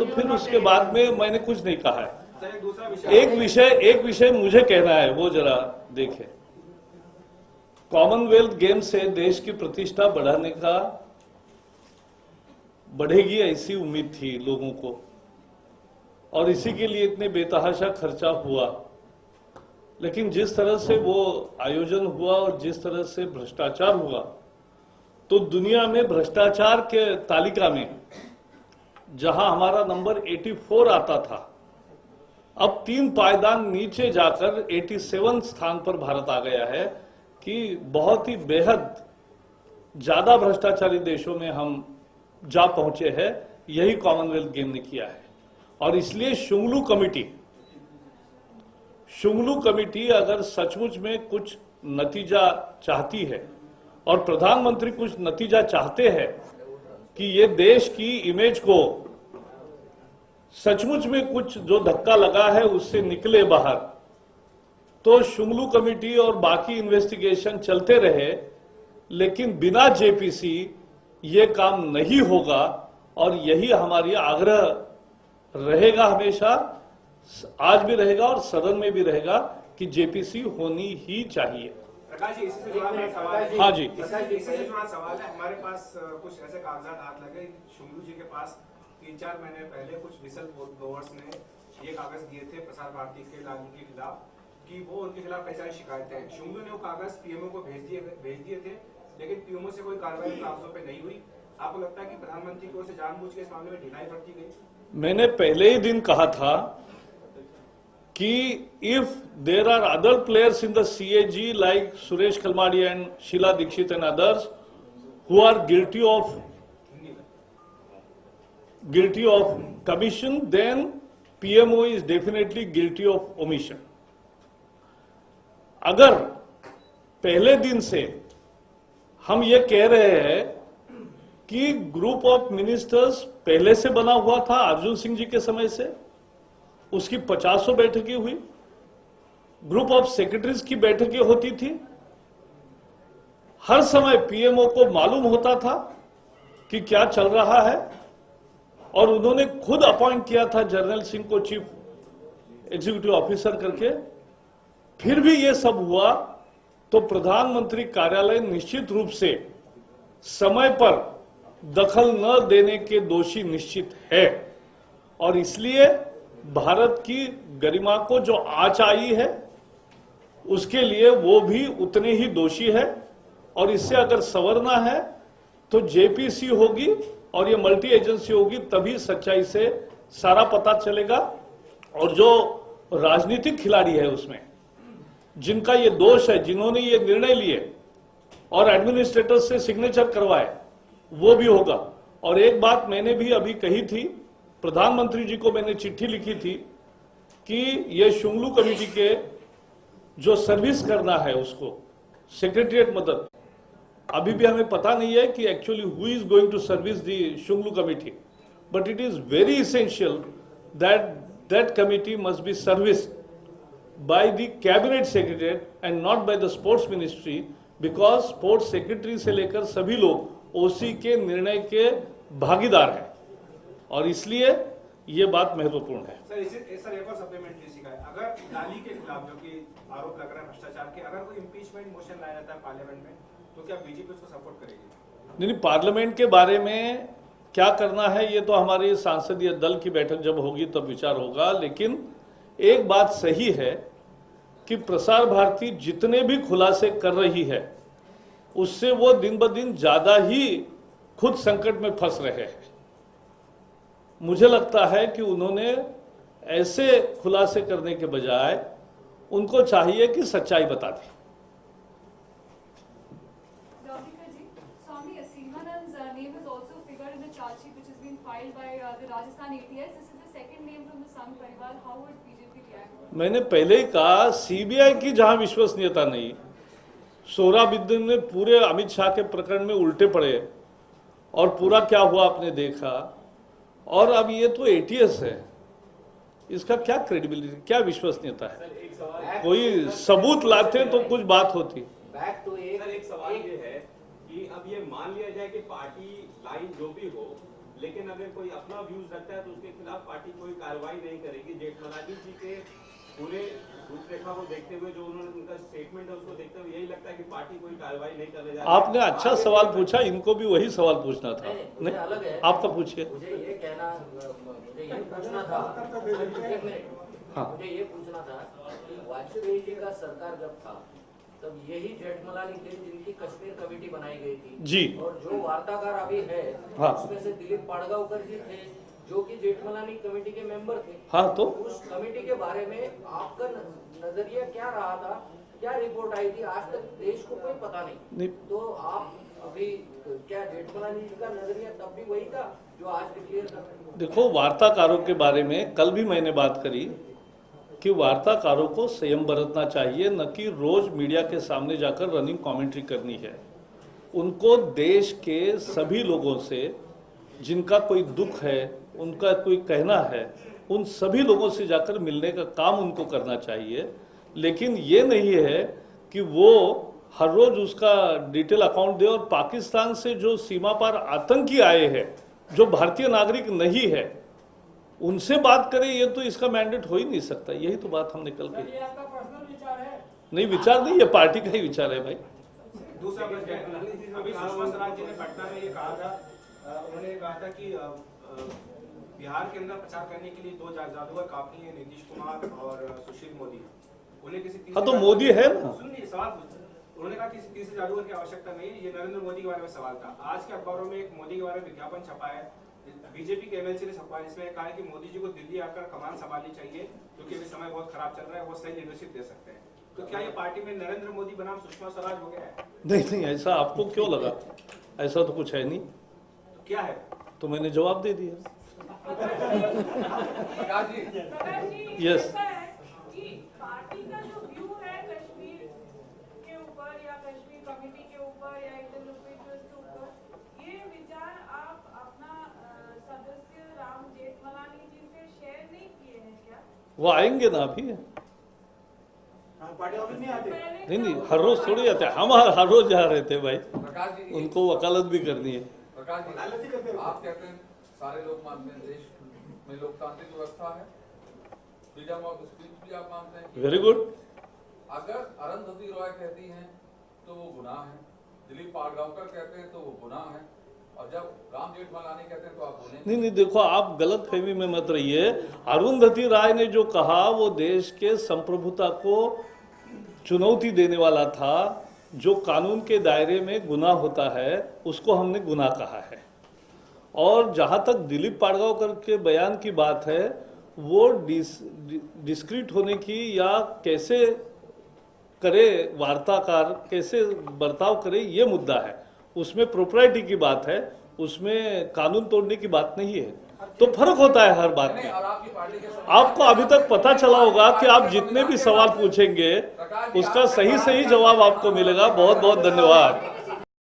तो फिर उसके बाद में मैंने कुछ नहीं कहा है। एक विषय मुझे कहना है, वो जरा देखें। कॉमनवेल्थ गेम से देश की प्रतिष्ठा बढ़ेगी ऐसी उम्मीद थी लोगों को, और इसी के लिए इतने बेतहाशा खर्चा हुआ। लेकिन जिस तरह से वो आयोजन हुआ और जिस तरह से भ्रष्टाचार हुआ, तो दुनिया में भ्रष्टाचार के तालिका में जहां हमारा नंबर 84 आता था, अब 3 पायदान नीचे जाकर 87 स्थान पर भारत आ गया है कि बहुत ही बेहद ज्यादा भ्रष्टाचारी देशों में हम जा पहुंचे हैं। यही कॉमनवेल्थ गेम ने किया है। और इसलिए शुंगलू कमेटी अगर सचमुच में कुछ नतीजा चाहती है और प्रधानमंत्री कुछ नतीजा चाहते हैं कि ये देश की इमेज को सचमुच में कुछ जो धक्का लगा है उससे निकले बाहर, तो शुंगलू कमेटी और बाकी इन्वेस्टिगेशन चलते रहे, लेकिन बिना जेपीसी ये काम नहीं होगा। और यही हमारी आग्रह रहेगा, हमेशा आज भी रहेगा और सदन में भी रहेगा कि जेपीसी होनी ही चाहिए। प्रकाश जी, इसी से जुड़ा मेरा सवाल है। हाँ जी, इसी से जुड़ा सवाल है। हमारे पास कुछ ऐसे कागजात हाथ लगे, शुंगलू जी के पास 3-4 महीने पहले कुछ विसल ब्लोअर्स ने ये कागज दिए थे प्रसार भारती के लागू के खिलाफ कि वो उनके खिलाफ कई सारी शिकायतें हैं। शुंगलू ने वो कागज पीएमओ को भेज दिए थे, लेकिन पीएमओ से कोई कार्रवाई कागजों पे नहीं हुई। आपको लगता है कि प्रधानमंत्री को से जानबूझ के इस मामले में ढिलाई बरती गई? मैंने पहले ही दिन कहा था कि if there are other players in the CAG like Suresh Kalmadi and Sheila Dikshit and others who are guilty of commission, then PMO is definitely guilty of omission. अगर पहले दिन से हम ये कह रहे हैं कि ग्रुप ऑफ मिनिस्टर्स पहले से बना हुआ था, अर्जुन सिंह जी के समय से उसकी 50 बैठकें हुई, ग्रुप ऑफ सेक्रेटरीज की बैठकें होती थी, हर समय पीएमओ को मालूम होता था कि क्या चल रहा है, और उन्होंने खुद अपॉइंट किया था जर्नल सिंह को चीफ एग्जीक्यूटिव ऑफिसर करके। फिर भी ये सब हुआ, तो प्रधानमंत्री कार्यालय निश्चित रूप से समय पर दखल न देने के दोषी निश्चित है। और इसलिए भारत की गरिमा को जो आंच आई है उसके लिए वो भी उतने ही दोषी है। और इससे अगर संवरना है तो जेपीसी होगी और ये मल्टी एजेंसी होगी, तभी सच्चाई से सारा पता चलेगा। और जो राजनीतिक खिलाड़ी है उसमें जिनका ये दोष है, जिन्होंने ये निर्णय लिए और एडमिनिस्ट्रेटर से सिग्नेचर करवाए, वो भी होगा। और एक बात मैंने भी अभी कही थी, प्रधानमंत्री जी को मैंने चिट्ठी लिखी थी कि ये शुंगलू कमेटी के जो सर्विस करना है उसको सेक्रेटरिएट मदद, अभी भी हमें पता नहीं है कि actually who is going to service the Shunglu committee, but it is very essential that committee must be serviced by the cabinet secretariat and not by the sports ministry, because sports secretary से लेकर सभी लोग ओसी के निर्णय के भागीदार हैं, और इसलिए ये बात महत्वपूर्ण है। सर एक और सप्लीमेंट्री शिकायत, अगर डाली के खिलाफ जो कि आरोप लग रहा है भ्रष्टाचार के, अगर कोई इम्पीचमेंट मोशन लाया जाता है पार्लियामेंट में, तो क्या बीजेपी उसको सपोर्ट करेगी? नहीं, पार्लियामेंट के बारे में क्या करना है ये तो हमारे सांसदीय दल की बैठक जब होगी तब विचार होगा। लेकिन एक बात सही है कि प्रसार भारती जितने भी खुलासे कर रही है उससे वो दिन ब दिन ज्यादा ही खुद संकट में फंस रहे हैं। मुझे लगता है कि उन्होंने ऐसे खुलासे करने के बजाय उनको चाहिए कि सच्चाई बता दें। मैंने पहले ही कहा, सीबीआई की जहां विश्वसनीयता नहीं, सोहराबुद्दीन ने पूरे अमित शाह के प्रकरण में उल्टे पड़े और पूरा क्या हुआ आपने देखा, और अब ये तो एटीएस है, इसका क्या क्रेडिबिलिटी, क्या विश्वसनीयता है? कोई सबूत लाते तो कुछ बात होती। एक सवाल ये है कि अब ये मान लिया जाए कि पार्टी लाइन जो भी हो, लेकिन अगर कोई अपना व्यूज रखता है तो उसके खिलाफ पार्टी कोई कार्रवाई नहीं करेगी। जेठमलानी जी के पूरे रूपरेखा को देखते हुए, जो उन्होंने उनका स्टेटमेंट है उसको देखते हुए यही लगता है कि पार्टी कोई कार्रवाई नहीं करने जा रही है। आपने अच्छा सवाल पूछा, इनको भी वही सवाल पूछना था। मुझे अलग है। आपका पूछिए। मुझे ये पूछना था एक मिनट। हाँ। मुझे ये पूछना था कि वाजपेयी जी का सरकार जब था तब यही जेठमलानी थे जिनकी कश्मीर कमेटी बनाई गई थी जी। और जो वार्ताकार अभी है हाँ। उसमें से दिलीप पाड़गांवकर जी थे जो कि जेठमलानी कमेटी के मेंबर थे। हाँ, तो उस कमेटी के बारे में आपका नजरिया क्या रहा था, क्या रिपोर्ट आई थी? आज तक देश को कोई पता नहीं। तो आप अभी क्या जेठमलानी जी का नजरिया तब भी वही था जो आज डिक्लेयर कर रहे हैं? देखो, वार्ताकारों के बारे में कल भी मैंने बात करी कि वार्ताकारों को संयम बरतना चाहिए, न कि रोज मीडिया के सामने जाकर रनिंग कमेंट्री करनी है। उनको देश के सभी लोगों से जिनका कोई दुख है, उनका कोई कहना है, उन सभी लोगों से जाकर मिलने का काम उनको करना चाहिए। लेकिन ये नहीं है कि वो हर रोज उसका डिटेल अकाउंट दे। और पाकिस्तान से जो सीमा पार आतंकी आए हैं, जो भारतीय नागरिक नहीं है, उनसे बात करें, ये तो इसका मैंडेट हो ही नहीं सकता। यही तो बात हमने कल की। ये आपका पर्सनल विचार है? नहीं, विचार नहीं, ये पार्टी का ही विचार है भाई। दूसरा प्रश्न, अभी सुषमा स्वराज जी ने पटना में ये कहा था, उन्होंने कहा था कि बिहार के अंदर प्रचार करने के लिए दो जादूगर काफी है, नीतीश कुमार और सुशील मोदी। उन्हें किसी हाँ, तो मोदी है ना। सुनिए सवाल पूछते। उन्होंने कहा किसी तीसरे जादूगर की आवश्यकता नहीं है। ये नरेंद्र मोदी के बारे में सवाल था। आज के अखबारों में एक मोदी के बारे में विज्ञापन छपा है, बीजेपी के एमएलसी ने छपा है, जिसमें कहा है कि मोदी जी को दिल्ली आकर कमान संभालनी चाहिए क्योंकि अभी समय बहुत खराब चल रहा है, वो सही लीडरशिप दे सकते हैं। तो क्या ये पार्टी में नरेंद्र मोदी बनाम सुषमा स्वराज हो गया है? नहीं, ऐसा आपको क्यों लगा? ऐसा तो कुछ है नहीं। तो क्या है? तो मैंने जवाब दे दिया। प्रकाश जी, Yes. ऐसा है कि पार्टी का जो व्यू है कश्मीर के ऊपर या कश्मीर कमेटी के ऊपर या इंटरलोक्यूटर्स के ऊपर, ये विचार आप अपना सदस्य राम जेठमलानी जी से शेयर नहीं किए हैं क्या? वो आएंगे ना अभी। पार्टी ऑफिस नहीं आते? नहीं, हर रोज थोड़ी आते हैं। हम हर रोज जा रहे थे भाई, प्रकाश जी, उनको वकालत भी करनी है। प्रकाश जी, आप कहते हैं सारे लोग मानते हैं देश में लोकतांत्रिक व्यवस्था है, फ्रीडम ऑफ स्पीच भी आप मानते हैं। Very good. अगर अरुंधति रॉय कहती हैं तो वो गुनाह है, दिलीप पाड़गांवकर कहते हैं तो वो गुनाह है, और जब राम जेठमलानी कहते हैं तो आप बोलेंगे? नहीं, देखो, आप गलत फहमी में मत रहिए। अरुंधति राय ने जो कहा वो देश के संप्रभुता को चुनौती देने वाला था। जो कानून के दायरे में गुनाह होता है उसको हमने गुनाह कहा है। और जहाँ तक दिलीप पाड़गांवकर के बयान की बात है, वो डिस्क्रीट होने की या कैसे करे वार्ताकार, कैसे बर्ताव करे, ये मुद्दा है। उसमें प्रोप्राइटी की बात है, उसमें कानून तोड़ने की बात नहीं है। तो फर्क होता है हर बात में। और आपकी पार्टी के आपको अभी तक पता चला होगा कि आप जितने भी सवाल पूछेंगे उसका सही जवाब आपको मिलेगा। बहुत बहुत धन्यवाद।